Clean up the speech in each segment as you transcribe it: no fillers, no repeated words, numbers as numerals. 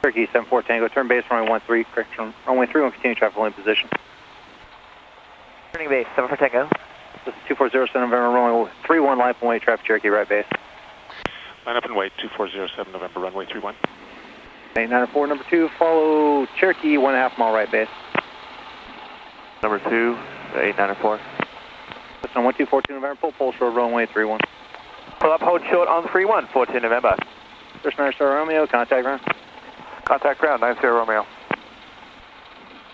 Cherokee 74 Tango, turn base runway 13, correction, runway 31, continue traffic in position. Turning base, 74 Tango. This is 2407 November, runway 31, line up and wait, traffic Cherokee, right base. Line up and wait, 2407 November, runway 31. 894, number 2, follow Cherokee, 1.5 mile right base. Number 2, 894. That's on 1242 November, pull short, runway 31. Pull up, hold short on 31, 14 November. First 90 Star Romeo, contact ground. Contact ground, 90 Romeo.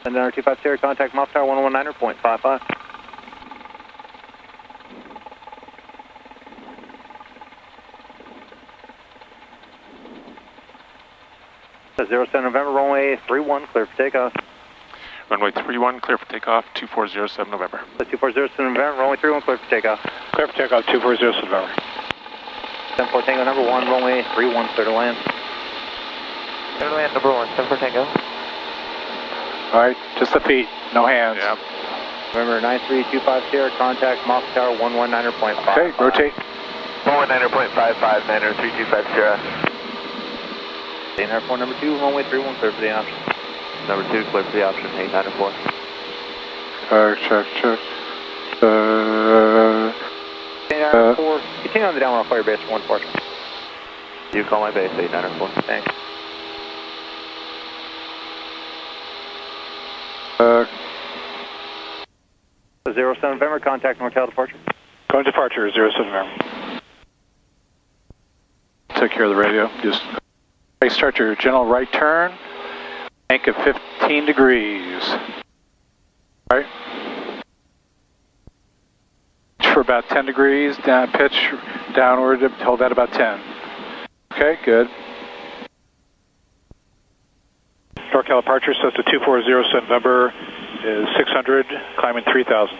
And then 25 Sierra, contact Mouth Tower 119.55. That's 07 November, runway 31, clear for takeoff. Runway 31, clear for takeoff, 2407 November. That's 2407 November, runway 31, clear for takeoff. Clear for takeoff, 2407 November. 74 Tango, number 1, runway 31, clear to land. Clear to land, number 1, 74 Tango. Alright, just the feet, no hands. Yeah. Remember, 9325 Sierra, contact Mouth Tower 119.5. Okay, rotate. 119.55, 90325 Sierra. 894, number 2, runway 31, clear for the option. Number 2, clear for the option, 894. Check. 894, continue on the downwind fire base 1 portion. You call my base, 894. Thanks. So 07 November, contact NorCal departure. Going departure, 07 November. Took care of the radio. Just start your general right turn. Bank of 15 degrees. Alright. For about 10 degrees, down pitch downward, hold that about 10. Okay, good. NorCal departure, Cessna 2407 November is 600, climbing 3000.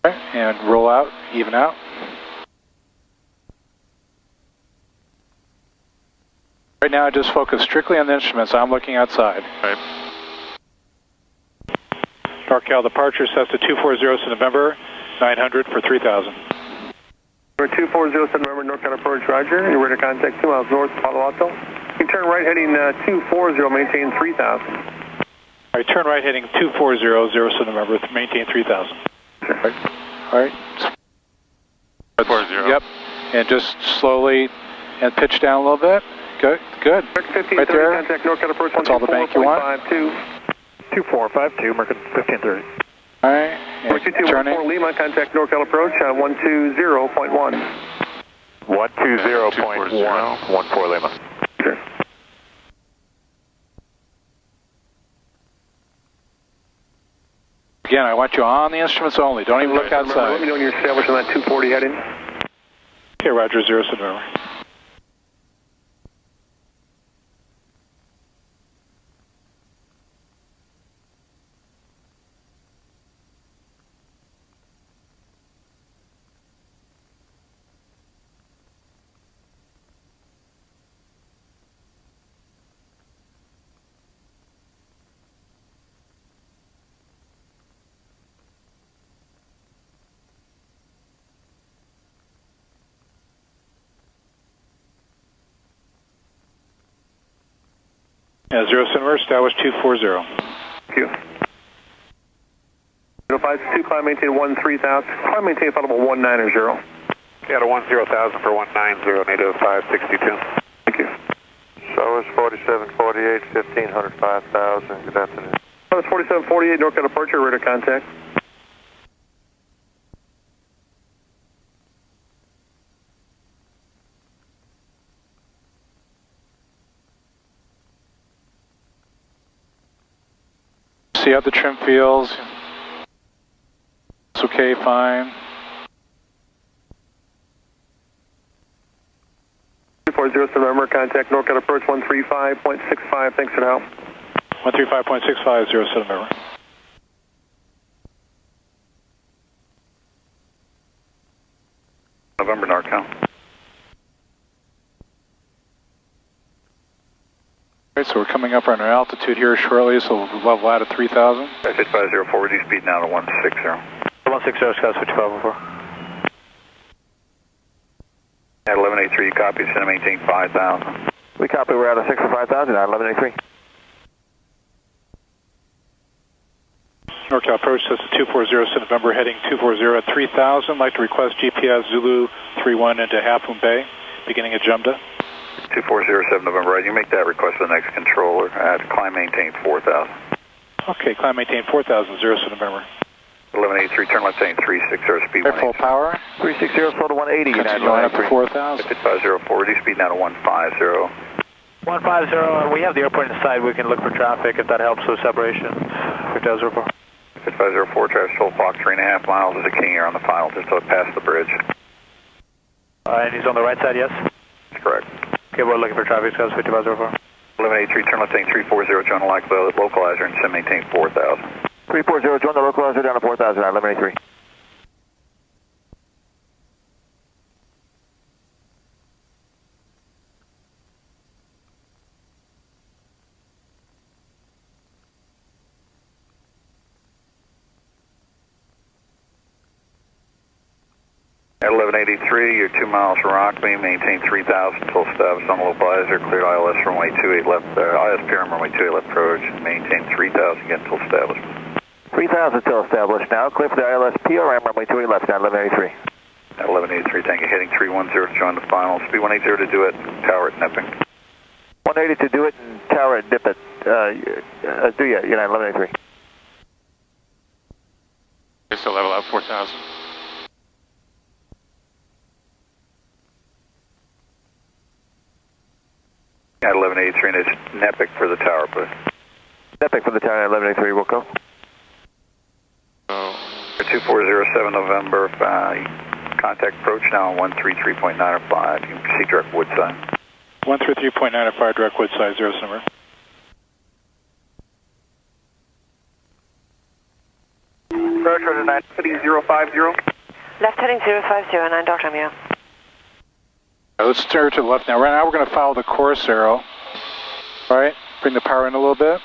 Okay, and roll out, even out. Right now I just focus strictly on the instruments, I'm looking outside. Right. NorCal departure, Cessna 2407 November, 900 for 3000. Number 2407 November, NorCal approach, roger. You're ready to contact 2 miles north, Palo Alto. You turn right heading 240, maintain 3000. Alright, turn right heading 240, 07 November, maintain 3000. Alright. 40. Yep, and just slowly and pitch down a little bit. Good. Right there. Contact NorCal approach, That's all the bank you want. 2452, marking 1530. Alright, and turning. Lima, contact NorCal approach, 120.1. 120.1, 14 Lima. Sure. Again, I want you on the instruments only. Don't even look outside. Let me know when you're establishing that 240 heading. Okay, roger, 07 November. Yeah, 07 November, establish 240. Thank you. 052, climb maintain 13,000. Climb maintain followable 190. Yeah, to 10,000 for 190, need a 562. Thank you. So it's 4748, 1500, 5,000. Good afternoon. So it's 4748, NorCal departure, ready to contact. See how the trim feels. It's okay, fine. 2407 November, contact NorCal approach 135.65. Thanks for the help. 135.65, 07 November. November, NorCal. Right, so we're coming up on our altitude here shortly, so we'll level out at 3,000. 5504, reduce speed now to 160. 160, Scout switch 504. At 1183, you copy, send and maintain 5,000. We copy, we're out of 6 for 5,000 at 1183. NorCal approach, Cessna 240, November, heading 240 at 3,000. Like to request GPS Zulu 31 into Half Moon Bay, beginning at Jumda. 2407 November, right, you make that request to the next controller at climb maintain 4,000. Okay, climb maintain 4,000, 07 November. 1183, turn left heading 360, speed Full power. 360, slow to 180, Continue on up to 4,000. 5504, reduce speed now to 150. 150, we have the airport inside, we can look for traffic if that helps with separation. 5004. 5504, traffic full clock, 3.5 miles is a king air on the final, just past the bridge. And he's on the right side, yes? That's correct. Okay, we're looking for traffic, Scouts 5504. 1183, turn left heading 340, join the localizer and send maintain 4,000. 340, join the localizer down to 4,000 at 1183. At 1183, you're 2 miles from Rockbeam, maintain 3,000 until established on the localizer, cleared ILS runway 28 left, ISPRM runway 28 left approach, maintain 3,000 again until established. 3,000 still established now, clear for the ILS PRM runway 28 left down 1183. At 1183, thank you, heading 310 to join the final, speed 180 to do it, tower at Nipping. 180 to do it and tower at dip it, do you, you're at 1183. Just to level out 4,000. At 1183, and it's Nepic for the tower, please. Nepic for the tower at 1183, we'll go. 2407 November, contact approach now on 133.905, you can proceed direct Woodside. 133.905 direct Woodside, 0 number. Approach order 9, heading 050. Left heading 050, 9 Dr. Romeo. Let's turn to the left now. Right now we're going to follow the course arrow. All right, bring the power in a little bit.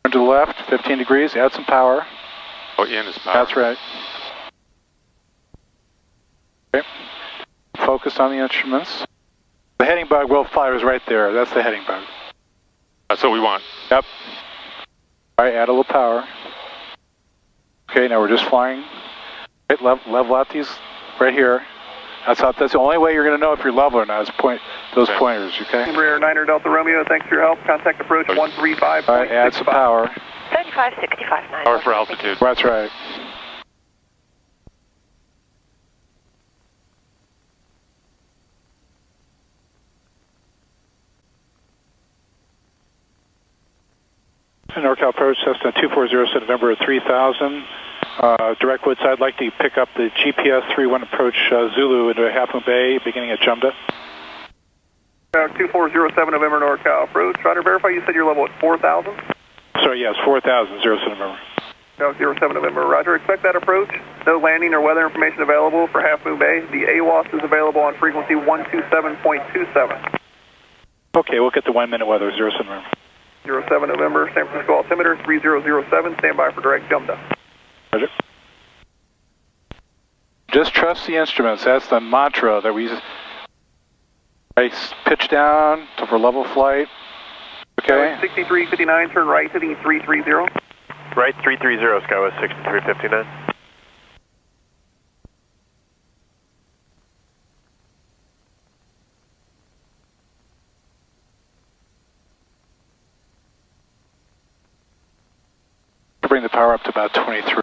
Turn to the left, 15 degrees, add some power. Oh, in is power. That's right. Okay. Focus on the instruments. The heading bug will fly is right there. That's the heading bug. That's what we want. Yep. All right, add a little power. Okay, now we're just flying. Right, level out these right here. That's the only way you're going to know if you're level or not is those pointers, okay? Embraer 9er Delta Romeo, thanks for your help. Contact approach 135.65. All right, add some power. 3565, 9. Power for altitude. That's right. NorCal approach, Cessna 240, November at 3,000. Direct Woodside, I'd like to pick up the GPS 31 approach Zulu into Half Moon Bay, beginning at Jumda. 2407 November NorCal approach. Trying to verify, you said you're level at 4,000? Sorry, yes, 4,000, 07 November. No, 07 November, roger. Expect that approach. No landing or weather information available for Half Moon Bay. The AWOS is available on frequency 127.27. Okay, we'll get the 1 minute weather, 07 November. 07 November, San Francisco altimeter 3007, stand by for direct Jumda. Roger. Just trust the instruments. That's the mantra that we use. Right, pitch down for level flight. Okay. 6359, turn right, heading 330. Right, 330, Skywest 6359. Bring the power up to about 23.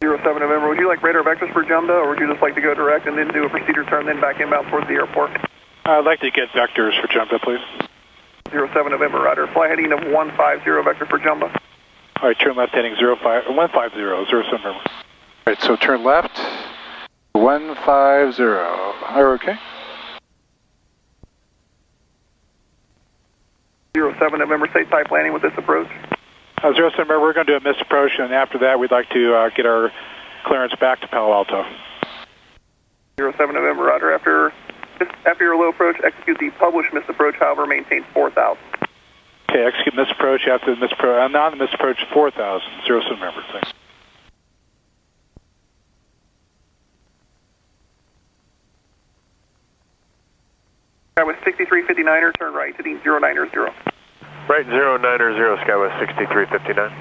07 November, would you like radar vectors for Jumda, or would you just like to go direct and then do a procedure turn, then back inbound towards the airport? I'd like to get vectors for Jumda, please. 07 November, roger. Fly heading of 150 vector for Jumda. All right, turn left heading 150, 07 November. All right, so turn left, 150. Are okay? 07 November, stay type landing with this approach. 07 November, we're going to do a missed approach, and after that, we'd like to get our clearance back to Palo Alto. 07 November, roger. After After your low approach, execute the published missed approach, however, maintain 4,000. Okay, execute misapproach after the misapproach. On the misapproach, 4,000. 07 member, thanks. Skywest 6359er, turn right to the 090. Right 090, Skywest 6359.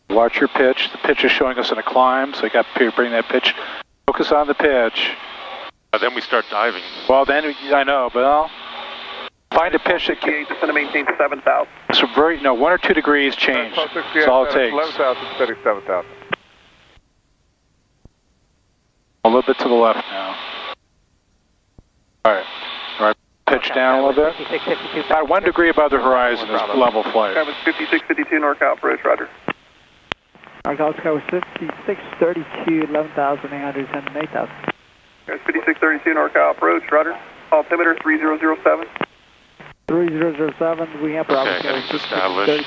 Watch your pitch. The pitch is showing us in a climb, so you got to bring that pitch. Focus on the pitch. Then we start diving. Well, then, I know, but I'll find a pitch that can... Just going to maintain 7,000. So 1 or 2 degrees change. That's all it takes. 11,000, steady 7,000. A little bit to the left now. All right. Pitch down a little bit. About 1 degree above the horizon is level flight. Skywest 5652, NorCal approach, roger. NorCal Skywest 5632, 11,800 and 8,000. 5632 NorCal approach, rudder. Altimeter 3007. 3007, we have Bravo. Okay, heading established.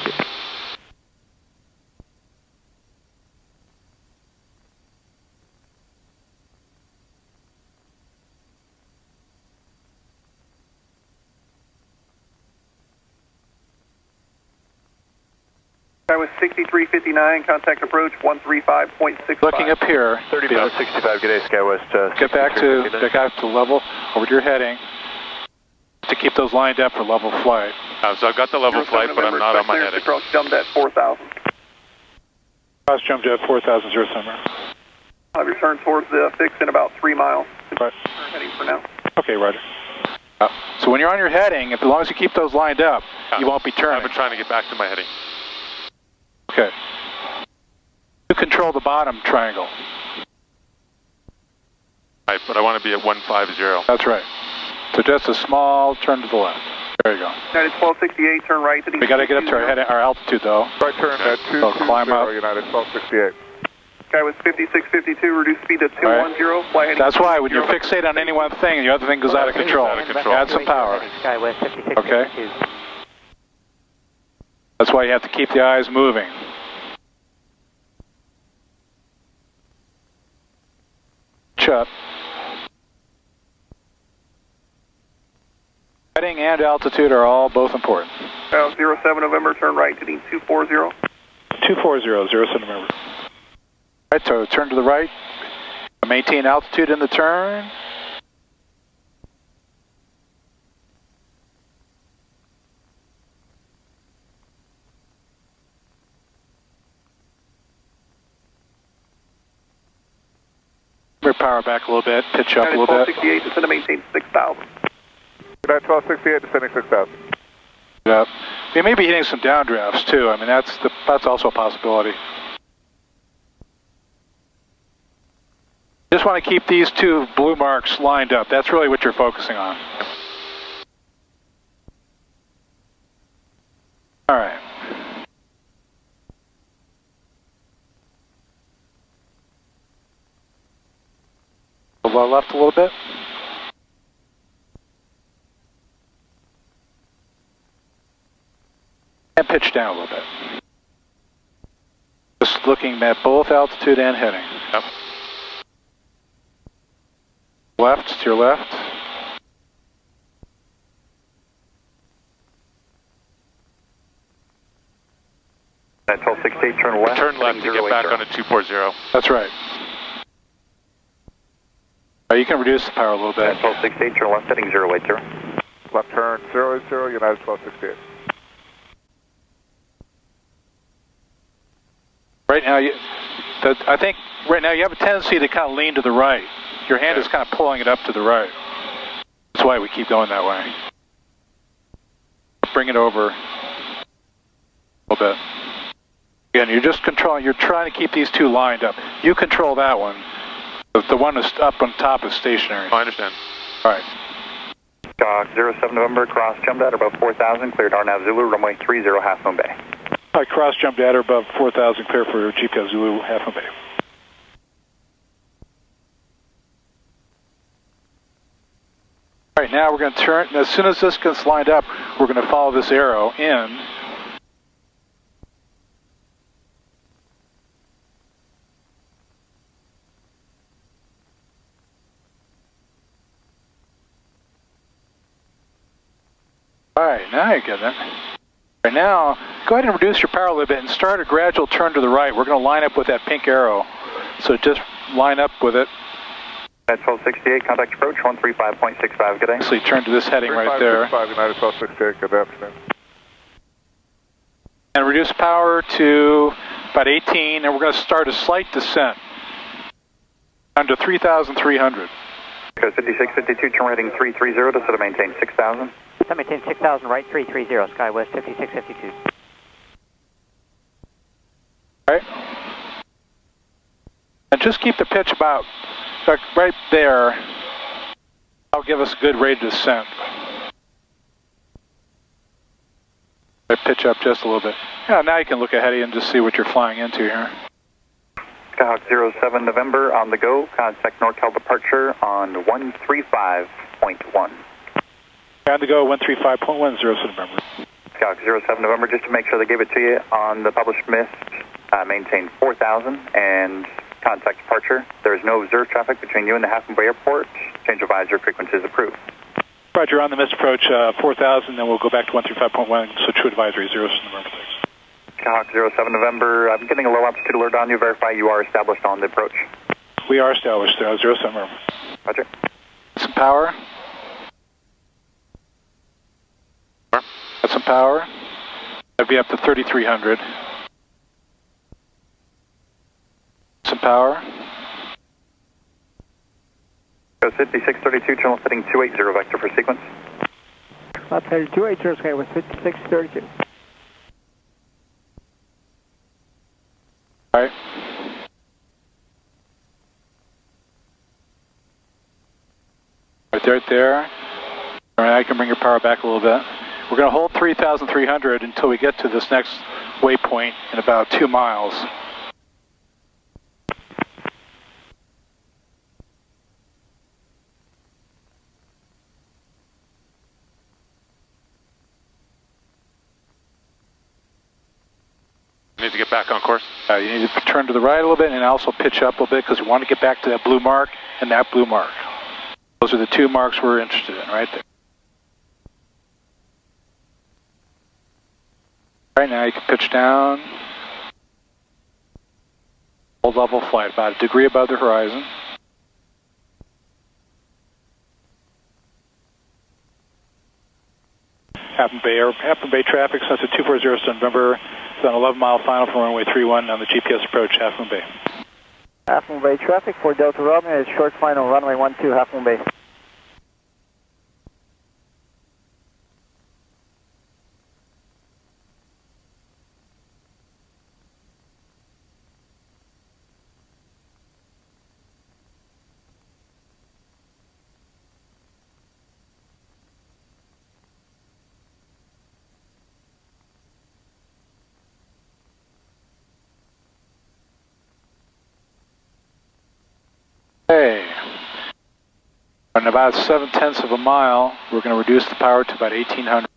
Skywest 6359, contact approach 135.65. Looking up here. 30 minutes 65, good day, Skywest. Get back to level over to your heading to keep those lined up for level flight. So I've got the level flight, but I'm not on my heading. Cross jumped at 4,000. Cross jumped at 4,000 summer. I'll return towards the fix in about 3 miles. Right. Heading for now. Okay, roger. So when you're on your heading, as long as you keep those lined up, you won't be turning. I've been trying to get back to my heading. Okay. You control the bottom triangle. Right, but I want to be at 150. That's right. So just a small turn to the left. There you go. United 1268, turn right to the... We got to get up to our altitude, though. Right turn at 220, climb up. United 1268. Skywest 5652, reduce speed to 210, fly heading... That's why when you fixate on any one thing, the other thing goes out of control. Add some power. Okay? That's why you have to keep the eyes moving. Up. Heading and altitude are all both important. 07 November, turn right to the 240. 240, 07 November. Right, so turn to the right. Maintain altitude in the turn. Power back a little bit, pitch up a little bit. 1268, descend to maintain 6,000. United 1268, descending 6,000. Yeah, we may be hitting some downdrafts too. I mean, that's also a possibility. Just want to keep these 2 blue marks lined up. That's really what you're focusing on. All right. Left a little bit. And pitch down a little bit. Just looking at both altitude and heading. Yep. Left to your left. At 1268, turn left. Turn left to get back on a 240. That's right. You can reduce the power a little bit. At 1268, turn left, heading 080. Left turn 080, United 1268. Right now, I think right now you have a tendency to kind of lean to the right. Your hand is kind of pulling it up to the right. That's why we keep going that way. Bring it over a little bit. Again, you're just controlling, you're trying to keep these 2 lined up. You control that one. The one that's up on top is stationary. I understand. All right. 07 November, cross jumped at above 4,000, cleared RNAV Zulu, runway 30, Half Moon Bay. All right, cross jumped at or above 4,000, clear for GPO Zulu, Half Moon Bay. All right, now we're going to turn, as soon as this gets lined up, we're going to follow this arrow in. All right, now you get it. Right now, go ahead and reduce your power a little bit and start a gradual turn to the right. We're going to line up with that pink arrow. So just line up with it. At 1268, contact approach 135.65, good day. Actually turn to this heading right there. 3565, United 1268, good afternoon. And reduce power to about 18, and we're going to start a slight descent down to 3,300. Code 5652, turn heading 330 to set to maintain 6,000. Set maintain 6,000, right 330, sky west 5652. All right. And just keep the pitch about right there. That'll give us a good rate of descent. Pitch up just a little bit. Yeah, now you can look ahead of you and just see what you're flying into here. Skyhawk 07 November on the go. Contact NorCal departure on 135.1. On the go, 135.10 November. Skyhawk 07 November, just to make sure they gave it to you on the published mist, maintain 4,000 and contact departure. There is no observed traffic between you and the Half Moon Bay Airport. Change of visor frequencies approved. Roger, on the mist approach 4,000, then we'll go back to 135.1, so true advisory, 0 November 6. Skyhawk 07 November, I'm getting a low altitude alert on you. Verify you are established on the approach. We are established there, 0 November. Roger. Some power. Got some power. That'd be up to 3,300. Some power. Code 5632, channel setting 280 vector for sequence. Left heading 280, sky with 5632. All right. Right there. All right, I can bring your power back a little bit. We're going to hold 3,300 until we get to this next waypoint in about 2 miles. Need to get back on course? You need to turn to the right a little bit and also pitch up a little bit because we want to get back to that blue mark and that blue mark. Those are the 2 marks we're interested in right there. Right now you can pitch down. Hold level flight, about 1 degree above the horizon. Half Moon Bay traffic, sunset 240 November. It's on 11-mile final from runway 31 on the GPS approach, Half Moon Bay. Half Moon Bay traffic for Delta Romeo is short final runway 12, Half Moon Bay. Okay. In about 7/10 of a mile, we're going to reduce the power to about 1,800.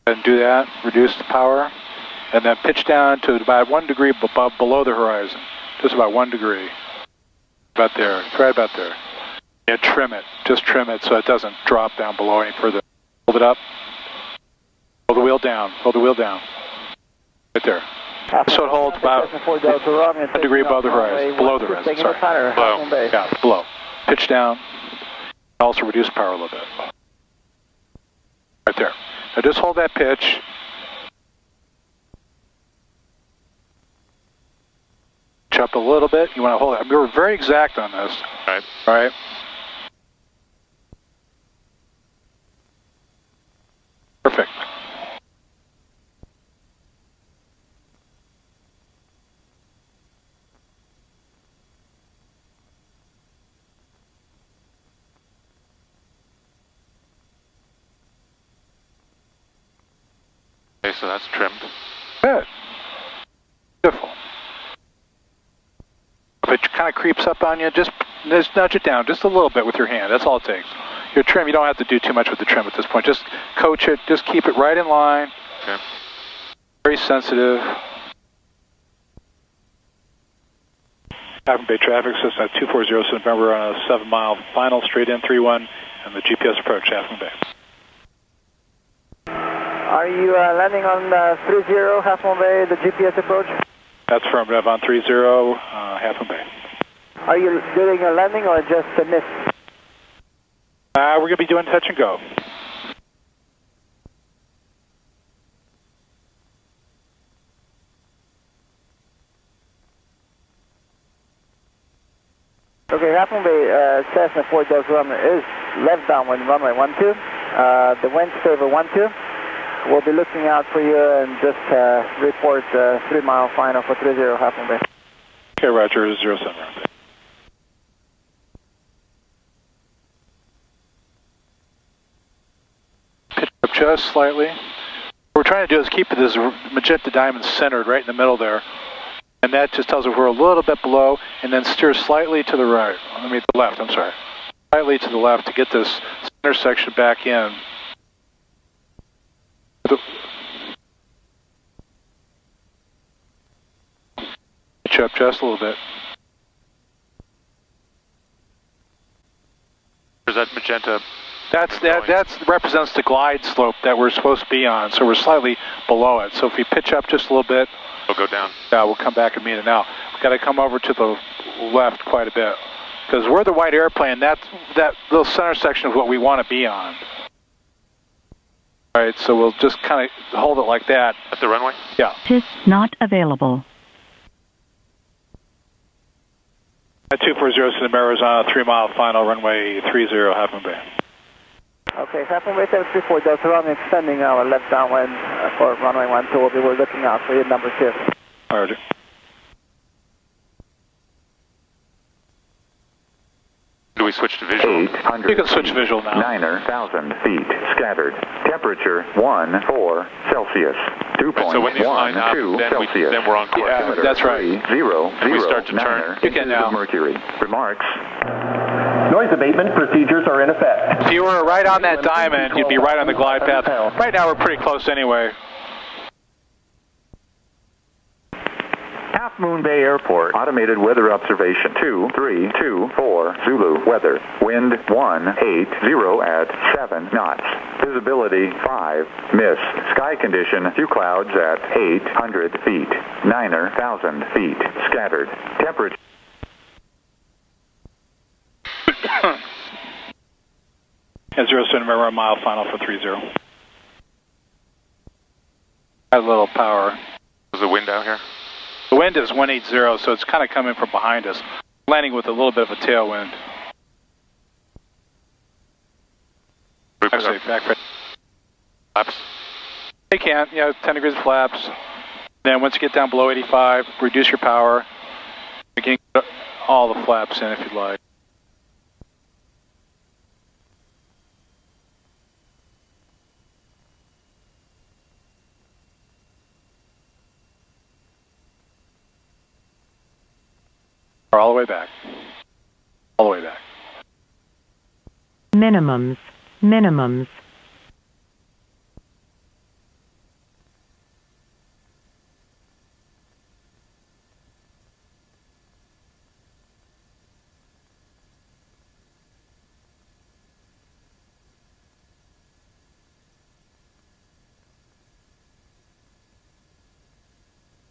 And do that, reduce the power, and then pitch down to about 1 degree below the horizon. Just about 1 degree. About there, right about there. Yeah, trim it, just trim it so it doesn't drop down below any further. Hold it up. Hold the wheel down. Hold the wheel down. Right there. So it holds about 1 degree above the horizon. Below the horizon, sorry. Below. Yeah, below. Pitch down. Also reduce power a little bit. Right there. Now just hold that pitch. Pitch up a little bit. You want to hold it. We're very exact on this. Right. All right. Perfect. Okay, so that's trimmed. Good. Beautiful. If it kind of creeps up on you, just nudge it down just a little bit with your hand. That's all it takes. Your trim, you don't have to do too much with the trim at this point. Just coach it. Just keep it right in line. Okay. Very sensitive. Half Bay traffic, Cessna 240 November on a 7-mile final, straight in 31, and the GPS approach, Half Moon Bay. Are you landing on 30, Half Moon Bay, the GPS approach? That's affirmative on 30, Half Moon Bay. Are you doing a landing or just a miss? We're going to be doing touch and go. Okay, Half Moon Bay, Cessna 4 Delta Romeo is left downwind runway 12. The wind's favor 12. We'll be looking out for you and just report 3-mile final for 30 Half Moon Bay. Okay, roger, 07. Pitch up just slightly. What we're trying to do is keep this magenta diamond centered right in the middle there. And that just tells us we're a little bit below, and then steer slightly to the right. I mean, the left, I'm sorry. Slightly to the left to get this center section back in. Pitch up just a little bit. Is that magenta? That represents the glide slope that we're supposed to be on, so we're slightly below it. So if we pitch up just a little bit, we'll go down. Yeah, we'll come back and meet it now. We've got to come over to the left quite a bit. Because we're the white airplane, that little center section is what we want to be on. All right, so we'll just kind of hold it like that. At the runway? Yeah. Pit not available. At 240 Cincinnati is on a 3-mile final, runway 30, Half Moon Bay. Okay, Half Moon Bay 734 Delta Romeo extending our left downwind for runway 12. We're looking out for you, number 2. All right. Do we switch to visual? 800 You can switch visual now. 9,000 feet, scattered. Temperature 14 Celsius. 2.12 so when these line up, Celsius. then we're on course. Yeah, that's right. 0, we start to turn. You can now. Mercury. Remarks. Noise abatement procedures are in effect. If you were right on that diamond, you'd be right on the glide path. Right now, we're pretty close anyway. Half Moon Bay Airport. Automated weather observation 2324 Zulu. Weather. Wind 180 at 7 knots. Visibility 5. Mist. Sky condition. Few clouds at 800 feet. 9,000 feet. Scattered. Temperature. At 07, remember a mile final for 30. Got a little power. Is the wind out here? The wind is 180, so it's kind of coming from behind us, landing with a little bit of a tailwind. Actually, back flaps. They can, 10 degrees of flaps. Then once you get down below 85, reduce your power. You can get all the flaps in if you'd like. All the way back. All the way back. Minimums. Minimums.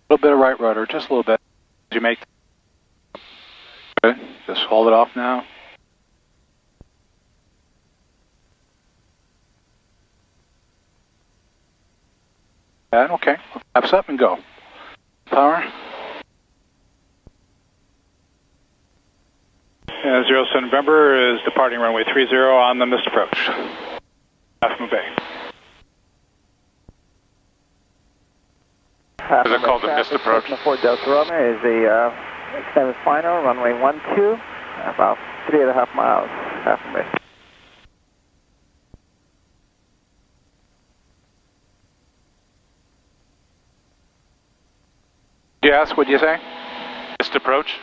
A little bit of right rudder, just a little bit. As you make. Okay, just hold it off now. And okay, flaps up and go. Power. And 07 November is departing runway 30 on the missed approach. Half Moon Bay. Is it called the missed approach? Cessna Delta Romeo is the extended final, runway 12, about 3.5 miles, Half Moon Bay. Yes, what'd you say? Missed approach?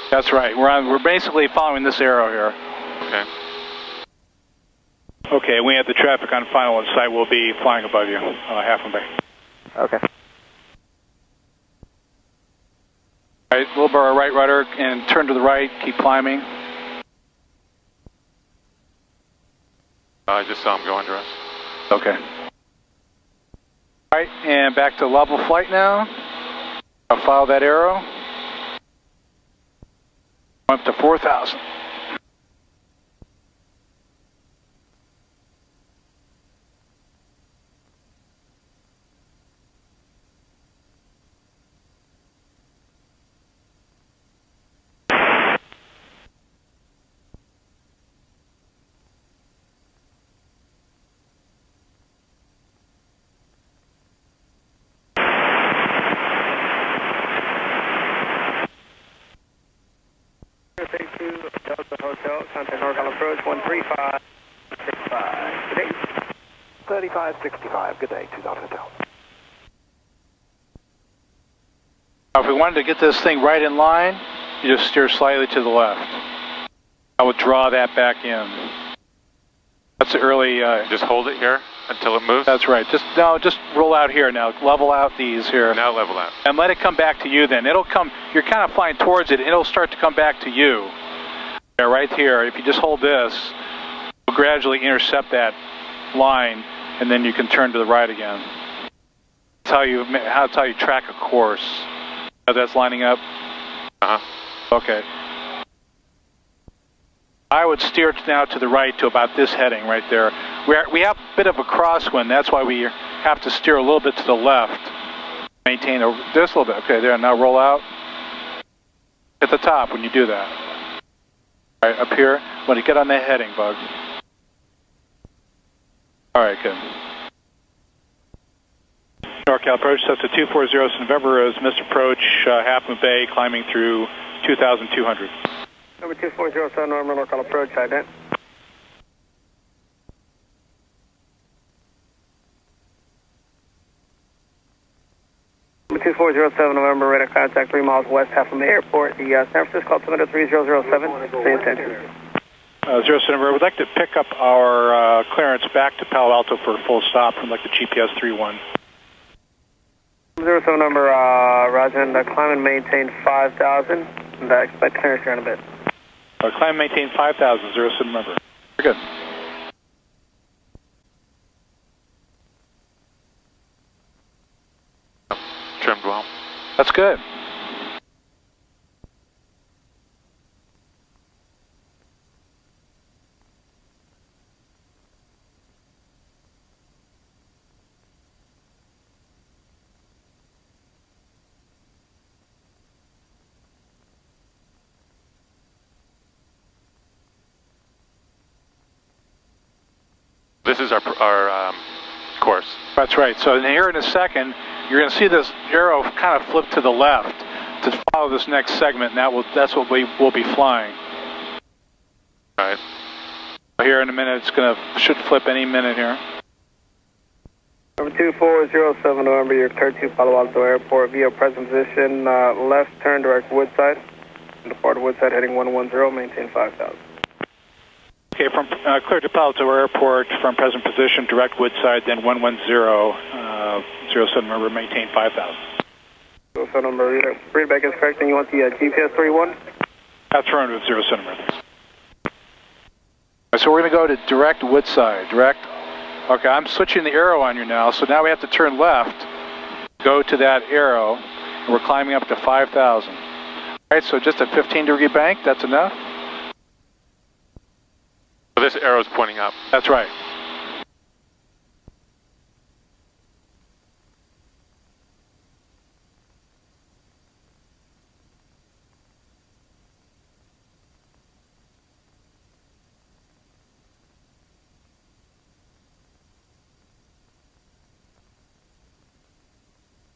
That's right. We're basically following this arrow here. Okay. Okay, we have the traffic on final and site. We'll be flying above you, Half Moon Bay. Okay. All right, a little bit of right rudder and turn to the right. Keep climbing. I just saw him go under us. Okay. All right, and back to level flight now. I'll follow that arrow. Up to 4,000. Hotel, contact NorCal approach 13565. Good day. 3565, good day, 2000 Hotel. Now, if we wanted to get this thing right in line, you just steer slightly to the left. I would draw that back in. That's the early... just hold it here until it moves? That's right. Just roll out here now. Level out these here. Now level out. And let it come back to you then. It'll come... You're kind of flying towards it, and it'll start to come back to you. Yeah, right here. If you just hold this, you'll gradually intercept that line, and then you can turn to the right again. That's how you track a course. How that's lining up? Uh-huh. Okay. I would steer now to the right to about this heading right there. We have a bit of a crosswind. That's why we have to steer a little bit to the left. Maintain this a little bit. Okay, there. Now roll out. At the top when you do that. All right, up here. When you get on that heading, Bug. All right, good. NorCal approach, Cessna 240 November is missed approach, Half Moon Bay, climbing through 2,200. Number 2407, normal NorCal approach, ident. Number 2407, November, radar contact 3 miles west, Half Moon Bay Airport. The San Francisco altimeter 3007, same attention. 07, I would like to pick up our clearance back to Palo Alto for a full stop from like the GPS 31. 07 number, Roger, and climb and maintain 5,000, and expect clearance here in a bit. Climb and maintain 5,000, 07 number. Very good. Trimmed well. That's good. This is our course. That's right. So here in a second, you're going to see this arrow kind of flip to the left to follow this next segment, and that's what we will be flying. All right. Here in a minute, should flip any minute here. Number 2407, November, you're cleared to Palo Alto Airport via present position, left turn direct Woodside. Depart Woodside heading 110, maintain 5,000. Okay, from clear to Palo Alto Airport from present position, direct Woodside, then 110, 07 number, maintain 5,000. 07 number, readback is correct, and you want the GPS 31? That's affirmative, 07 number. So we're going to go to direct Woodside, direct. Okay, I'm switching the arrow on you now, so now we have to turn left, go to that arrow, and we're climbing up to 5,000. All right, so just a 15-degree bank, that's enough? So this arrow's pointing up. That's right.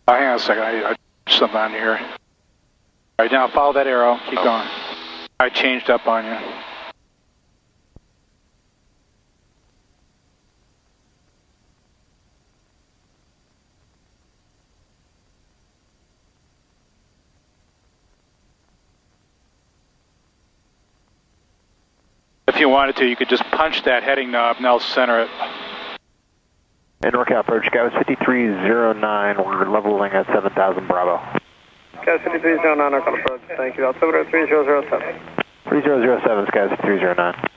Hang on a second, I changed something on here. All right, now follow that arrow, keep going. I changed up on you. If you wanted to, you could just punch that heading knob and I'll center it. And NorCal approach, Sky 5309, we're leveling at 7000 Bravo. Sky 5309, NorCal approach, thank you. Altimeter 3007. 3007, Sky 5309.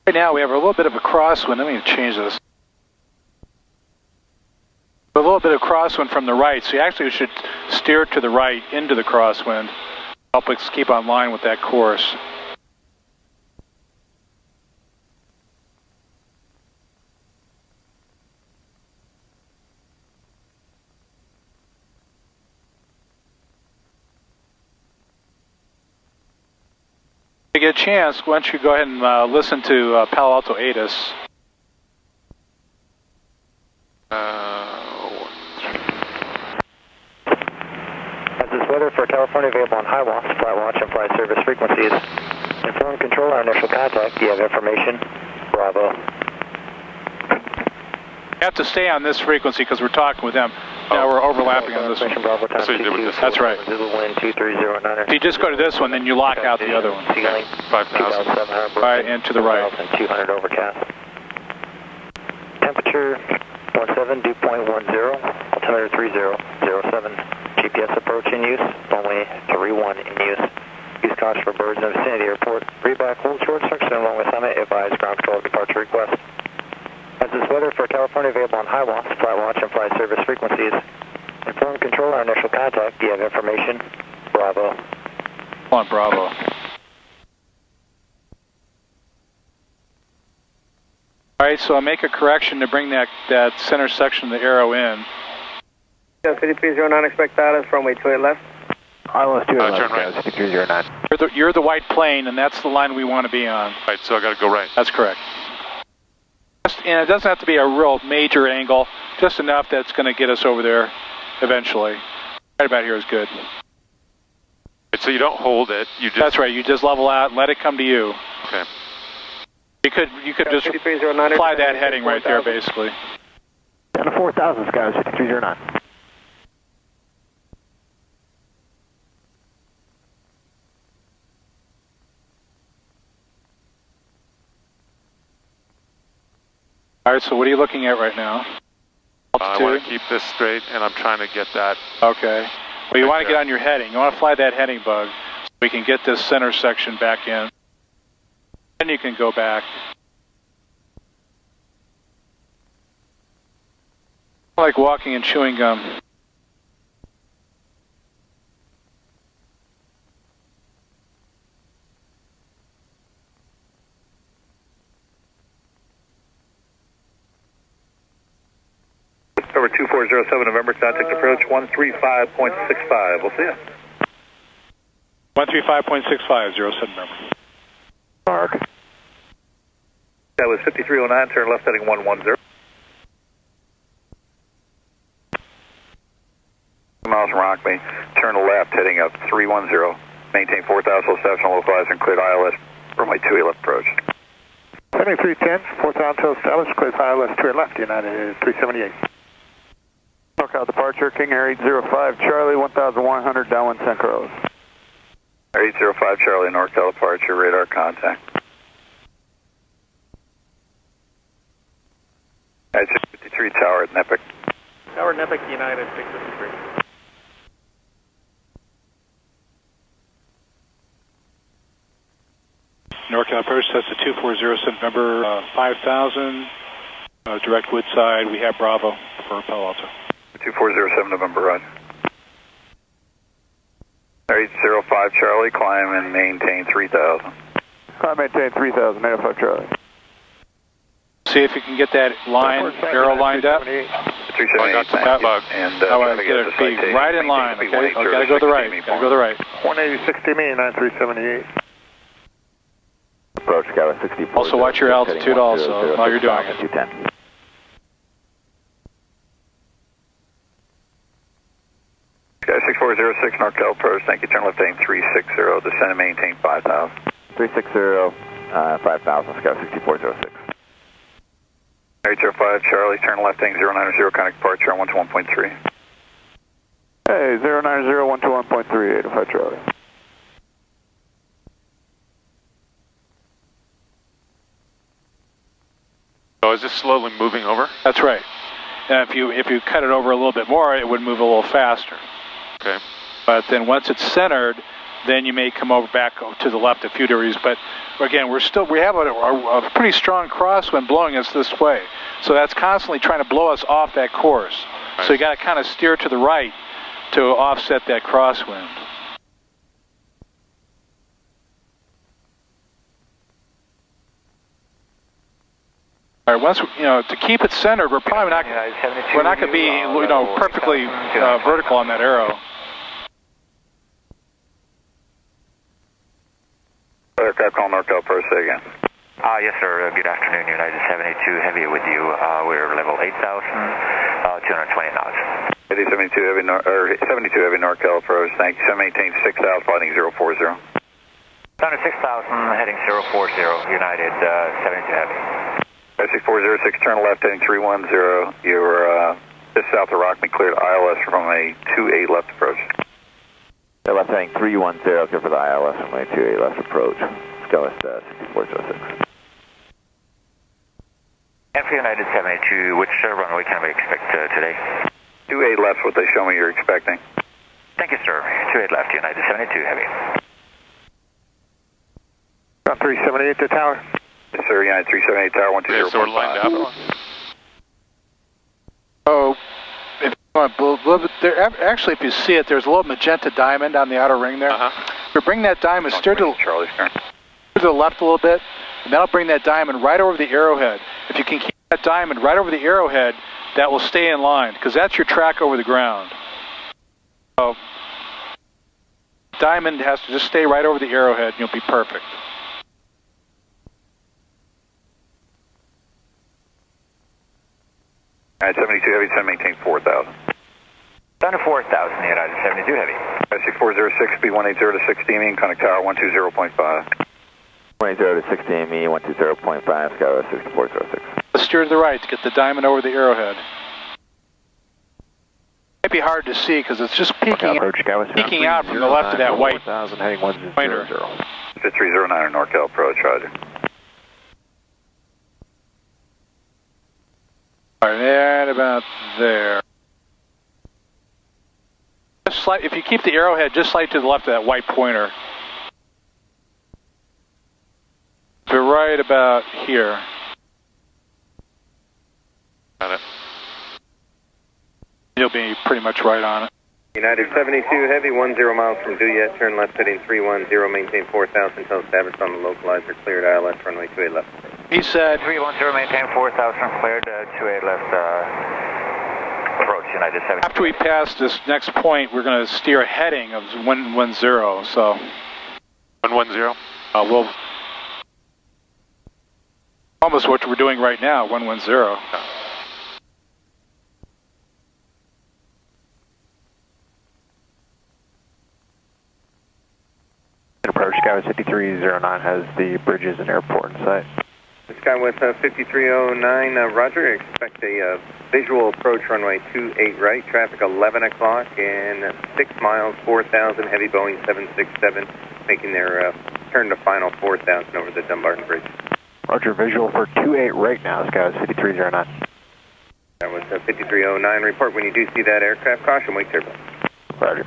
Right now we have a little bit of a crosswind. Let me change this. A little bit of crosswind from the right, so you actually should steer to the right into the crosswind. Help us keep on line with that course. If you get a chance, why don't you go ahead and listen to Palo Alto ATIS. As this weather for California available on high watts, flight watch and flight service frequencies. Inform control our initial contact. Do you have information? Bravo. You have to stay on this frequency because we're talking with them. Now we're overlapping on this one. Bravo, time That's right. Wind 2309. If you just go to this one, then you lock out the other one. 5,000. Right, and to the right. 200 overcast. Temperature 17, dew point 10, altimeter 3007. GPS approach in use, runway 31 in use. Use caution for birds in the vicinity airport. Reback, hold short section along with summit. Advise ground control departure request. As this weather for California available on high watts, flight watch and flight service frequencies. Inform control our initial contact. Do you have information? Bravo. Come on, Bravo. All right, so I'll make a correction to bring that center section of the arrow in. Sky 5309, expect status, runway 28 left. ILS 28 left, turn right. 5309. You're the white plane, and that's the line we want to be on. Right, so I got to go right. That's correct. And it doesn't have to be a real major angle, just enough that's going to get us over there eventually. Right about here is good. Right, so you don't hold it, you just... That's right, you just level out and let it come to you. Okay. You could just fly that heading right there, basically. Down to 4,000, Sky 5309. All right, so what are you looking at right now? I want to keep this straight, and I'm trying to get that. Okay. Well, you want to get on your heading. You want to fly that heading bug so we can get this center section back in. Then you can go back. Like walking and chewing gum. Over 2407 November, contact approach 135.65. We'll see you. 135.65, 07 number. Mark. That was 5309, turn left heading 110. Miles from Rockme, turn left heading up 310. Maintain 4,000 steps on localized and cleared ILS, runway 28 left approach. 7310, 4,000 established, cleared ILS 2 left, United 378. NorCal departure, King Air 805 Charlie, 1,100 downwind San Carlos. Air 805 Charlie, NorCal departure, radar contact. That's 53 Tower at Nepic. Tower Nepic, United 653. NorCal approach, that's the 2407 number 5,000. Direct Woodside, we have Bravo for Palo Alto. 2407 November, right. Air 805 Charlie, climb and maintain 3,000. Climb maintain 3,000, 805 Charlie. See if you can get that line, arrow lined up. 378, got that bug. And I want to get it be right in line, okay? Oh, gotta go to the right, gotta go to the right. 18060 me, 9378. Approach, Sky 64. Also watch your altitude also while you're doing it. 210. 6406 NorCal approach, thank you, turn left heading 360, descend and maintain 5000. 360, 5000, Sky 6406. 805 Charlie, turn left heading 090, contact departure on 121.3. Hey, 090, 121.3, 805 Charlie. So is this slowly moving over? That's right. And if you cut it over a little bit more, it would move a little faster. Okay. But then once it's centered, then you may come over back to the left a few degrees. But again, we have a pretty strong crosswind blowing us this way. So that's constantly trying to blow us off that course. Right. So you got to kind of steer to the right to offset that crosswind. All right, once to keep it centered, we're probably not going to be perfectly vertical on that arrow. Aircraft calling NorCal approach, say again. Yes, sir. Good afternoon. United 782 Heavy with you. We're level 8,000, 220 knots. 72 Heavy, 72 Heavy NorCal approach, thank you. Maintain 6,000, flighting 040. Down to 6,000, heading 040, United 72 Heavy. 6406, turn left heading 310. You're just south of Rockman, cleared ILS from a 28 left approach. Left heading 310, clear for the ILS from a 28 left approach. Skywest 6406. And for United 782, which runway can we expect today? 28 left, what they show me you're expecting. Thank you, sir. 28 left, United 782 Heavy. About 378 to tower. Yes, sir, United 378 tower, 120.5. So we're lined up. Oh, if you want, actually, if you see it, there's a little magenta diamond on the outer ring there. If you bring that diamond, steer to the left a little bit, and that'll bring that diamond right over the arrowhead. If you can keep that diamond right over the arrowhead, that will stay in line, because that's your track over the ground. So, diamond has to just stay right over the arrowhead, and you'll be perfect. All right, 72 Heavy, send maintain 4,000. Down to 4,000, United 72 Heavy. 6406, speed 180 to 60 mean, contact tower 120.5. 180 to 60 ME, 120.5, Skywest 6406. Let's steer to the right to get the diamond over the arrowhead. Might be hard to see because it's just peeking out from the left of that white pointer. 5309 NorCal approach, roger. All right, about there. Just slight, if you keep the arrowhead just slightly to the left of that white pointer. We're right about here. Got it. You'll be pretty much right on it. United 72 Heavy, 10 miles from due yet. Turn left heading 310, maintain 4,000 until established on the localizer. Cleared ILS, runway 28 left. He said 310, maintain 4,000, cleared 28 left approach, United 72. After we pass this next point, we're going to steer a heading of 110, so. 110? We'll, almost what we're doing right now, 110. Approach Skywest 5309 has the bridges and airport in sight. Skywest 5309, Roger. Expect a visual approach runway 28 right. Traffic 11 o'clock and 6 miles, 4,000. Heavy Boeing 767 making their turn to final 4,000 over the Dumbarton Bridge. Roger, visual for 28 right now, Skywest 5309. Skywest 5309, report when you do see that aircraft. Caution, wake turbine. Roger.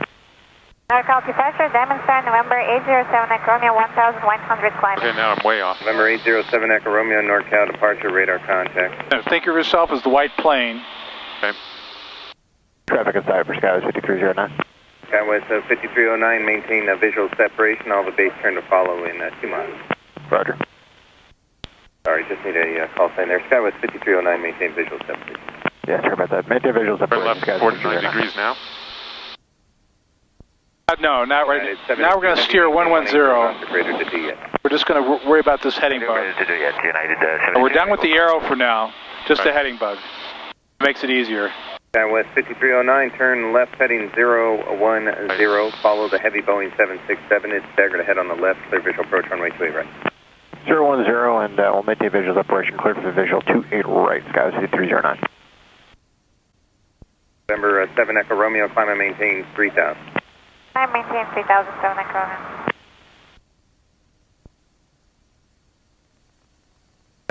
NorCal departure, Diamond Star, November 807, Echo Romeo 1100 climb. Okay, now I'm way off. November 807, Echo Romeo, NorCal departure, radar contact. Now, think of yourself as the white plane. Okay. Traffic inside for Skywest 5309. Skywest 5309, maintain visual separation. All the base turn to follow in 2 miles. Roger. Sorry, just need a call sign there. Skywest 5309, maintain visual separation. Yeah, sorry about that. Maintain visual separation. We're left 49 degrees now. No, not right now. We're going to steer 110. We're just going to worry about this heading bug. We're done with the arrow for now. Just the heading bug. Makes it easier. West 5309, turn left heading 010, follow the heavy Boeing 767, it's staggered ahead on the left, clear visual approach runway 28 right. 010, and we'll maintain visuals operation cleared for visual 28 right, skies 5309. November 7 Echo Romeo, climb and maintain 3000. I maintain 3000, 7 Echo Romeo.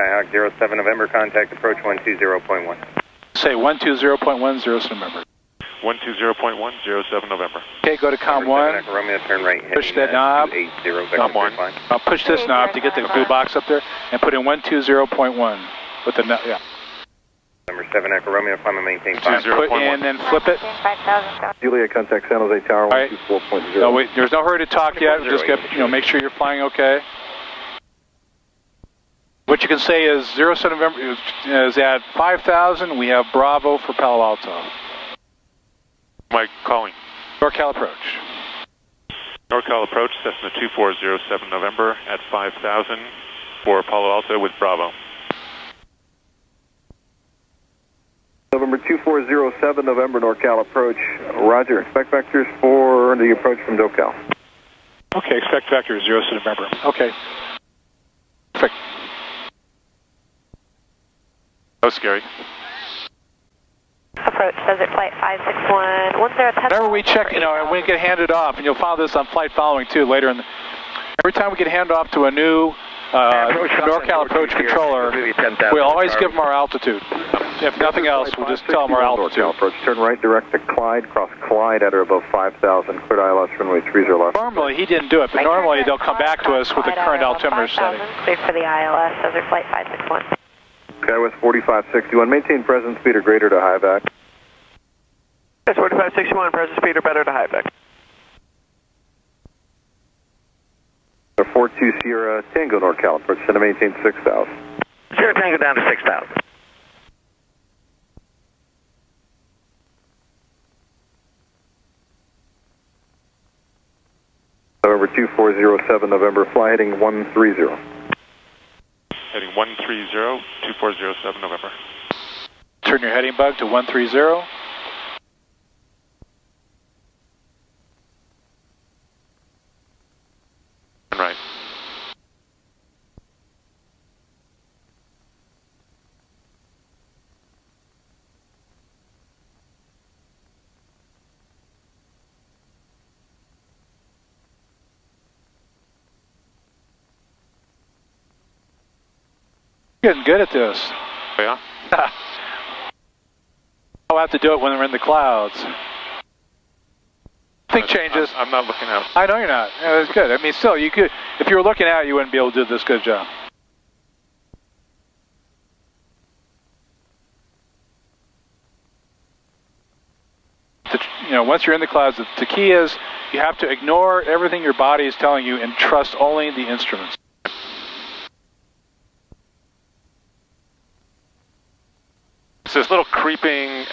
Skyhawk 07 November, contact approach 120.1. Say 120.10 November. 120.107 November. Okay, go to COM 1. Echo Romeo, turn right. Push that knob. 280, COM 1. Push this knob to get the blue box up there and put in 120.1 with the knob, yeah. Number 7 Echo Romeo, climb and maintain 5. Put in and flip it. Juliet, contact San Jose Tower All right. 124.0. No, wait, there's no hurry to talk yet. Just get, make sure you're flying okay. What you can say is 07 November is at 5,000. We have Bravo for Palo Alto. Mike calling. NorCal approach. NorCal approach, Cessna 2407 November at 5,000 for Palo Alto with Bravo. November 2407, November NorCal approach. Roger, expect vectors for the approach from SoCal. Okay, expect vector 07 November. Okay. Perfect. That was scary. Approach Desert Flight 561, 10. Whenever we check, and we get handed off, and you'll follow this on flight following too later. Every time we get handed off to a new NorCal approach controller, we'll always give them our altitude. If nothing else, we'll just tell them our altitude. Approach, turn right direct to Clyde, cross Clyde at or above 5,000, cleared ILS runway 30 left. Normally, he didn't do it, but normally they'll come back to us with the current altimeter setting. Cleared for the ILS, Desert Flight 561. Skywest 4561, maintain present speed or greater to high back. Skywest 4561, present speed or better to high back. 42 Sierra Tango NorCal approach, send to maintain 6,000. Sierra Tango down to 6,000. November 2407, November, fly heading 130. Heading 130, 2407 November. Turn your heading bug to 130. Right. Getting good at this. Yeah. I'll have to do it when we're in the clouds. Think changes. I'm not looking out. I know you're not. Yeah, that's good. I mean, still, you could. If you were looking out, you wouldn't be able to do this good job. Once you're in the clouds, the key is you have to ignore everything your body is telling you and trust only the instruments. It's this little creeping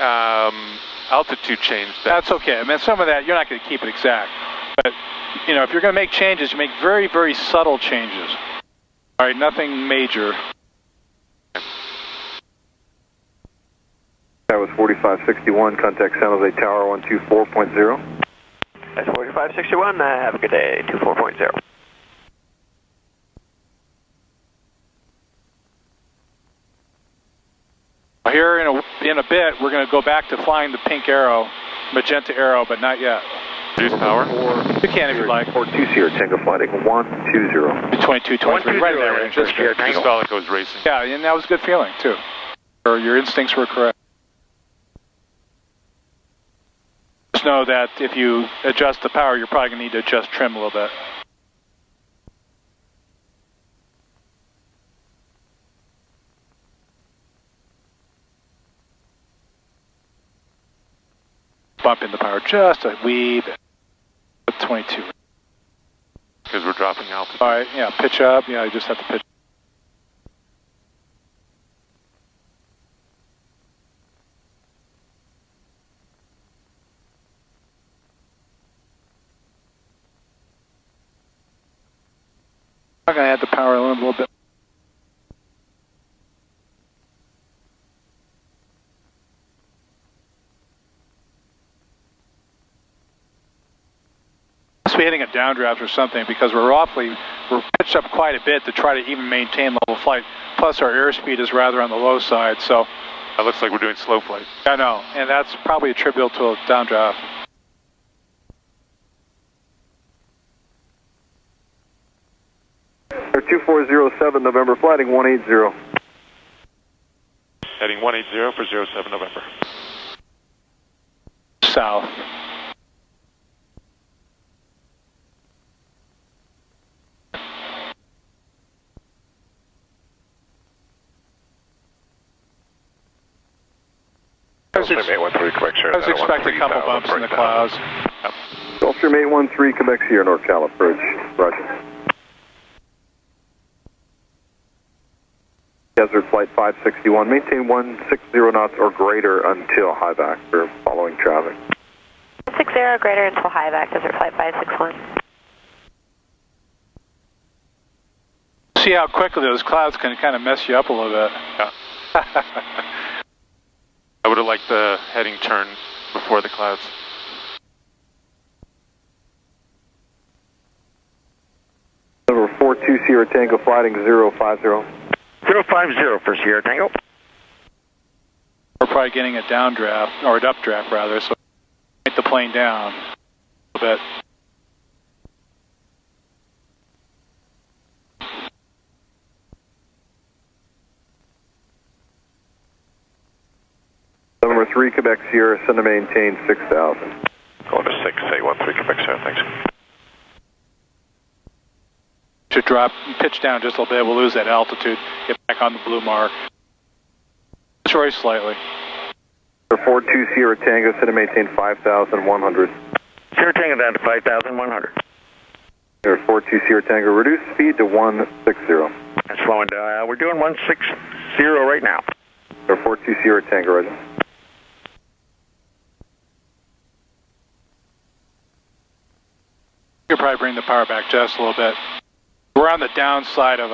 altitude change. That's okay. I mean, some of that, you're not going to keep it exact. But, if you're going to make changes, you make very, very subtle changes. All right, nothing major. That was 4561, contact San Jose Tower 124.0. That's 4561, have a good day, 24.0. Here in a bit, we're going to go back to flying the pink arrow, magenta arrow, but not yet. Reduce power? You can if you'd like. 42 Sierra Tango flight 120. 22, 23, right in that range. Just felt like I was racing. Yeah, and that was a good feeling, too. Or your instincts were correct. Just know that if you adjust the power, you're probably going to need to adjust trim a little bit. Bump in the power just a wee bit. 22. Because we're dropping altitude. All right, yeah, pitch up. Yeah, you just have to pitch. I'm going to add the power a little bit. downdraft or something because we're pitched up quite a bit to try to even maintain level flight. Plus our airspeed is rather on the low side, so. That looks like we're doing slow flight. I know, and that's probably attributable to a downdraft. Air 2407 November, flighting 180. Heading 180 for 07 November. South. I was expecting a couple bumps in the clouds. Gulfstream 813, Quebec Sierra, North Cal approach. Roger. Desert Flight 561, maintain 160 knots or greater until high back for following traffic. 60 greater until high back, Desert Flight 561. See how quickly those clouds can kind of mess you up a little bit. Yeah. I would have liked the heading turn before the clouds. Number 42 Sierra Tango, flighting 050. 050 for Sierra Tango. We're probably getting a downdraft, or an updraft rather, so get the plane down a little bit. Number 3 Quebec Sierra, send to maintain 6,000. Going to 6813 Quebec Sierra, thanks. Should drop, pitch down just a little bit, we'll lose that altitude, get back on the blue mark. Just very slightly. Number 42 Sierra Tango, send to maintain 5,100. Sierra Tango down to 5,100. Number 42 Sierra Tango, reduce speed to 160. And slowing down, we're doing 160 right now. Number 42 Sierra Tango, roger. You could probably bring the power back just a little bit. We're on the downside of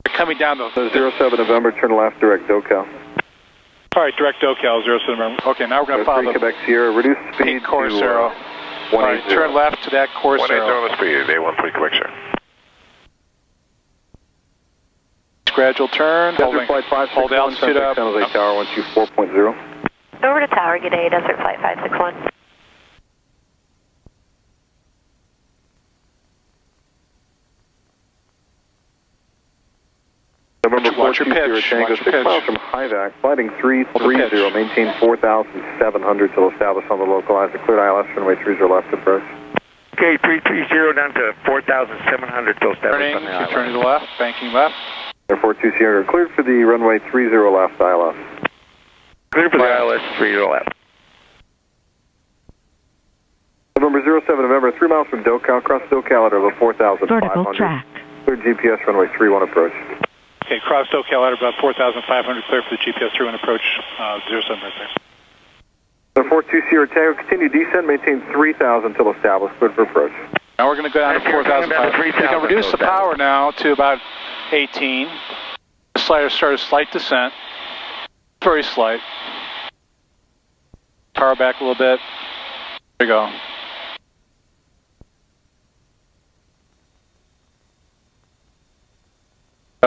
coming down the 07 November, turn left, direct SoCal. All right, direct SoCal, 07 November. Okay, now we're going to follow the Quebec Sierra, reduce speed course to arrow. 180. All right, turn left to that course arrow. 180 speed, 813 Quebec Sierra. Gradual turn, Desert Flight 561, hold altitude up. San Jose Tower 124.0. Over to tower, good day, Desert Flight 561. November 4 Watch your pitch. Tango, 6 miles from Hyvac, flighting 330, maintain 4,700 till established on the localized cleared ILS, runway 30 left approach. Okay, 330 down to 4,700 till established on the ILS. Turning to the left, banking left. Air 42 Sierra, cleared for the runway 30 left ILS. Cleared for the ILS, 30 left. November 07 November, 3 miles from Docal, cross Docal at over 4,500. Vertical track. Cleared GPS, runway 31 approach. Okay, cross SoCal at about 4,500, clear for the GPS 31 approach, 07 right there. The 42 Sierra Tango, continue descent, maintain 3,000 till established, cleared for approach. Now we're going to go down to 4,500. We can reduce the power now to about 18. Start a slight descent, very slight. Power back a little bit. There we go.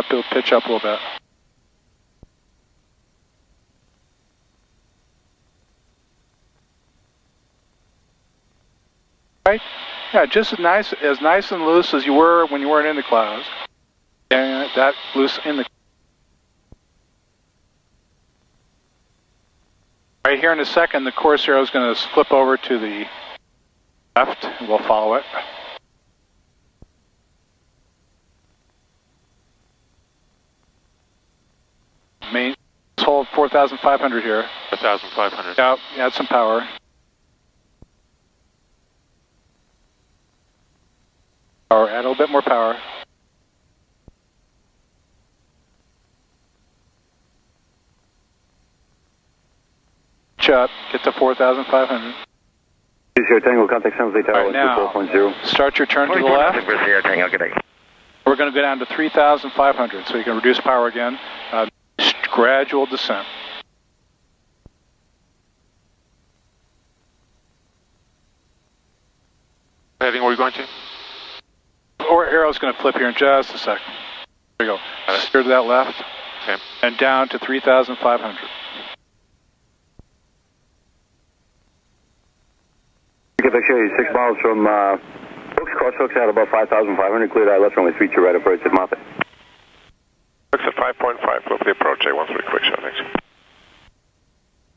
To pitch up a little bit. Right? Yeah, just as nice and loose as you were when you weren't in the clouds. And that loose in the. Right here in a second, the course arrow is going to flip over to the left, and we'll follow it. Let's hold 4,500 here. 4,500. Yeah, add some power. Power, add a little bit more power. Pitch up, get to 4,500. Sierra Tango, contact San Jose Tower 124.0. Start your turn to the left. We're going to go down to 3,500, so you can reduce power again. Gradual descent. Heading where are you going to? Or arrow's going to flip here in just a second. There you go. Steer to that left. Okay. And down to 3,500. Quebec Cherry, 6 miles from Hooks, cross Hooks at about 5,500, cleared ILS runway 32 right approach at Moffett. Hooks at 5.5, go for the approach, A13 quick shot, thanks.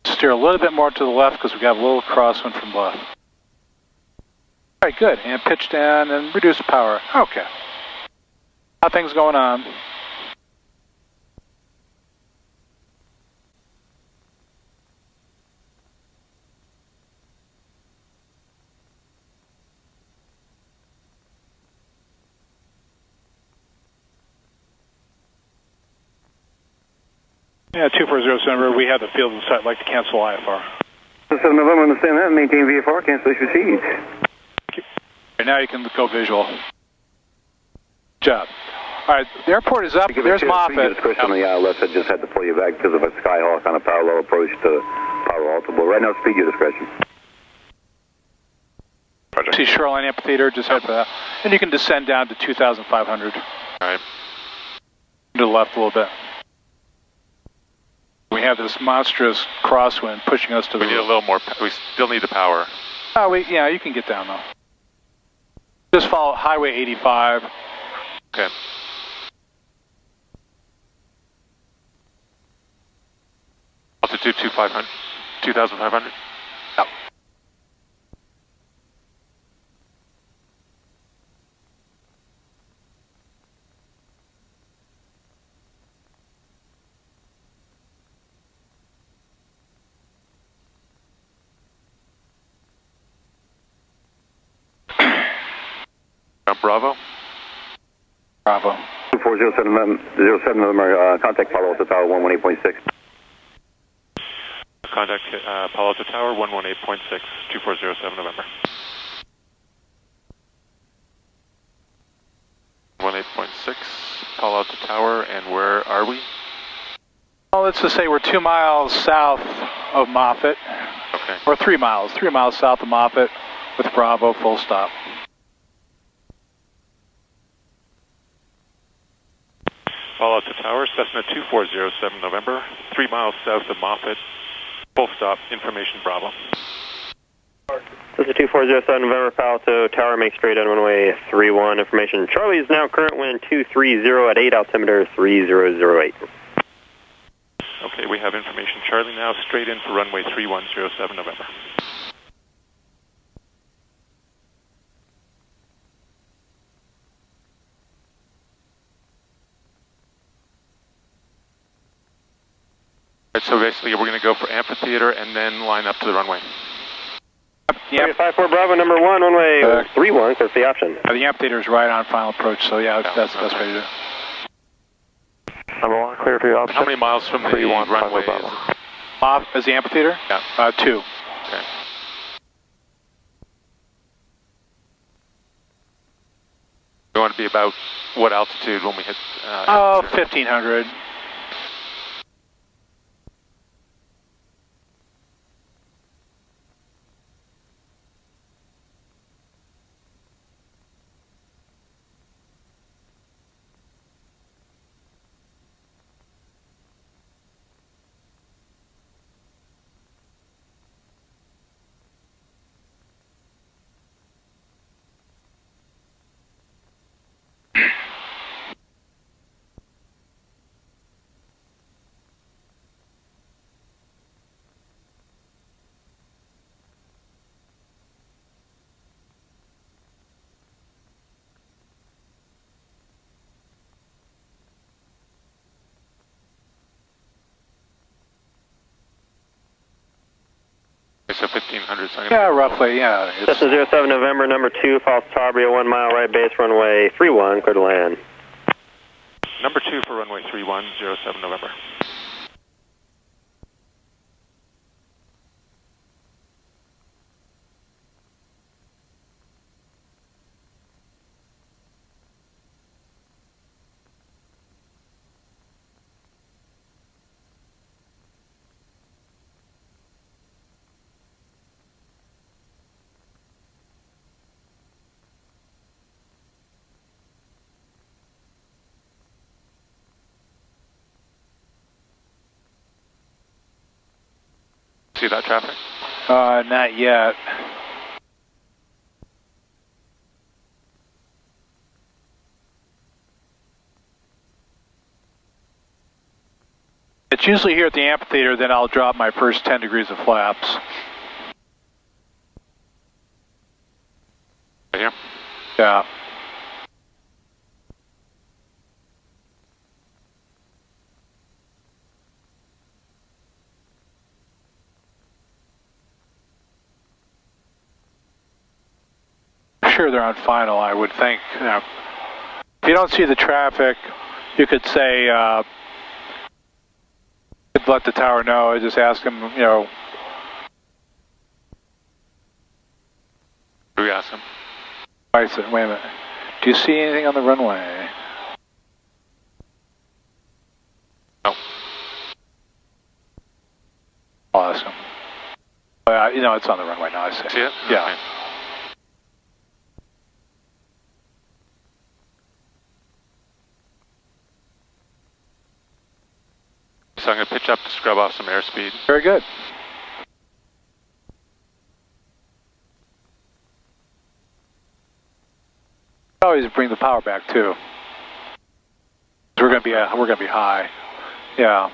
Steer a little bit more to the left because we got a little crosswind from left. All right, good. And pitch down and reduce power. Okay. Nothing's going on. Yeah, 240 November, we have the field in sight. I'd like to cancel IFR. 7 November, understand that. Maintain VFR, cancellation received. Right now you can go visual. Good job. All right, the airport is up. There's Moffett. Discretion on the ILS, I just had to pull you back because of a Skyhawk on a parallel approach to Palo Alto. But right now, speed your discretion. See Shoreline Amphitheater, just head for that. And you can descend down to 2,500. All right. To the left a little bit. We have this monstrous crosswind pushing us to the... We need a little more... We still need the power. Oh, yeah, you can get down, though. Just follow Highway 85. Okay. Altitude 2,500. Yep. Bravo. Bravo. 2407 November, contact Palo Alto Tower 118.6. Contact Palo Alto Tower 118.6, 2407 November. 18.6, Palo Alto Tower, and where are we? Well, let's just say we're 2 miles south of Moffett. Okay. Or 3 miles south of Moffett with Bravo, full stop. Palo Alto Tower, Cessna 2407 November, 3 miles south of Moffett, full stop, information Bravo. Cessna 2407 November, Palo Alto Tower, make straight on runway 31, information. Charlie is now current wind 230 at 8, altimeter 3008. Okay, we have information Charlie now, straight in for runway 3107 November. So basically, we're going to go for amphitheater and then line up to the runway. Yep. 54 Bravo, number 1, runway 31, that's the option. The amphitheater is right on final approach, so yeah, that's the best way to do it. Number 1, clear to your option. How many miles from the runway is it? Off as the amphitheater? Yeah. 2. Okay. We want to be about what altitude when we hit? 1,500. So 1,500 seconds. Yeah, roughly, yeah. Cessna 07 November, number 2, false Tabria, 1 mile right base, runway 31, clear to land. Number 2 for runway 31, 07 November. See that traffic? Not yet. It's usually here at the amphitheater, then I'll drop my first 10 degrees of flaps. Right here? Yeah. Sure, they're on final, I would think. You know, if you don't see the traffic, you could say, let the tower know. Just ask them, you know. Do we ask them? I said, wait a minute. Do you see anything on the runway? No. Awesome. You know, it's on the runway now, I see. See it? Yeah. Okay. So I'm going to pitch up to scrub off some airspeed. Very good. Always bring the power back too. We're going to be high. Yeah.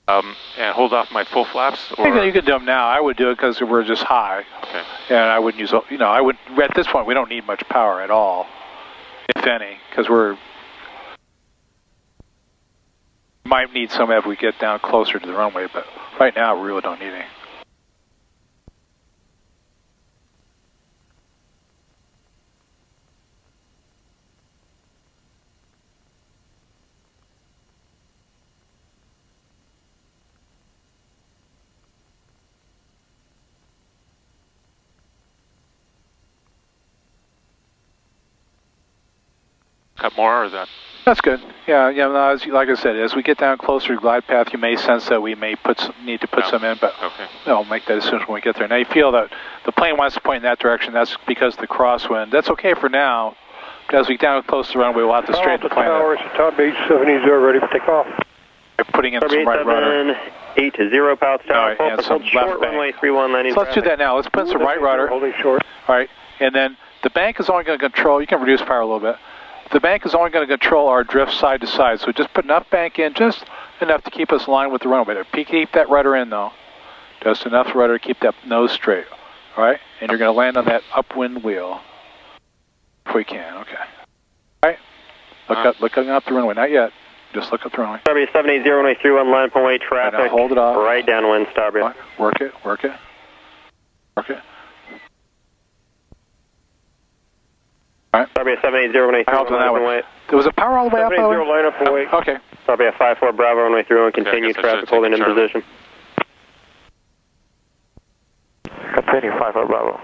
And hold off my full flaps? Or? You can do them now. I would do it because we're just high. Okay. And I wouldn't use, you know, I would, at this point we don't need much power at all, if any, because might need some if we get down closer to the runway, but right now we really don't need any. Cut more, or is that? That's good. Yeah, yeah. No, like I said, as we get down closer to glide path, you may sense that we may need to put some in, but okay. I'll make that decision when we get there. Now you feel that the plane wants to point in that direction. That's because of the crosswind. That's okay for now. But as we get down close to the runway, we'll have to straighten the plane up. Tower Beach 70 ready for takeoff. Putting in some right rudder. 8-0, Palo Tower. All right, and some left bank. Runway 31 landing. So let's do that now. Let's put in some right rudder. Holding short. All right, and then the bank is only going to control. You can reduce power a little bit. The bank is only going to control our drift side to side, so just put enough bank in, just enough to keep us in line with the runway. Keep that rudder in, though. Just enough rudder to keep that nose straight. All right? And you're going to land on that upwind wheel. If we can, okay. All right? Looking up the runway. Not yet. Just look up the runway. Starbreeze 780, runway 31, line point weight traffic. Right, now hold it off. Right downwind, Starbreeze. Work it, work it. Work it. All right. Starbreeze 780, runway 31, line point weight. There was a power all the way up, 780, line up and weight. Okay. Starbreeze 54, Bravo, runway 31, continue traffic holding in position. Continue 54, Bravo.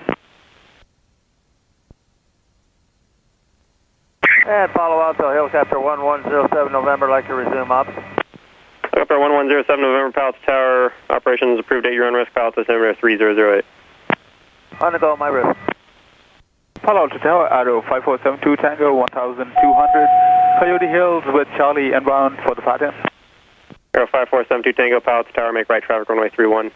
And Palo Alto, helicopter 1107 November, like to resume up. Helicopter 1107 November, Palo Tower, operations approved at your own risk, Palo December 3008. On the go, my risk. Palo Alto Tower, Arrow 5472 Tango 1200, Coyote Hills with Charlie inbound for the pattern. Arrow 5472 Tango, Palo Alto Tower, make right traffic runway 31.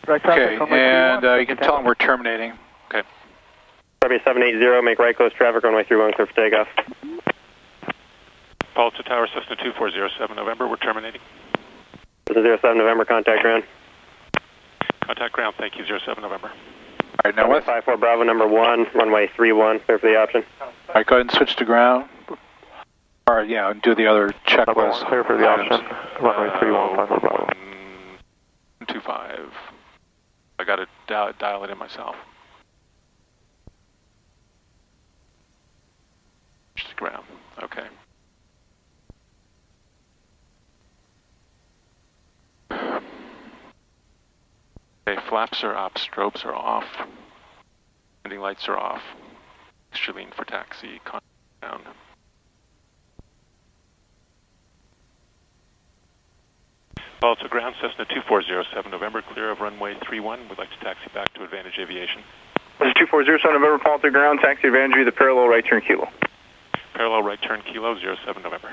Right traffic, okay, and you can tell them we're terminating. Okay. Starbreeze 780, make right close traffic runway 31, clear for takeoff. Palo Alto Tower, Cessna 2407 November, we're terminating. Cessna 07 November, contact ground. Contact ground, thank you, 07 November. All right, now what? 54 Bravo number 1, runway 31, clear for the option. All right, go ahead and switch to ground. Or, yeah, and do the other checklist. Clear for the option. Runway 31, 54 Bravo. 125. I got to dial it in myself. Switch to ground, okay. Okay, flaps are up, strobes are off, landing lights are off. Extra lean for taxi, contact down. Palo Alto ground, Cessna 2407 November, clear of runway 31. We'd like to taxi back to Advantage Aviation. This is 2407 November, Palo Alto ground, taxi Advantage, the parallel right turn kilo. Parallel right turn kilo, 07 November.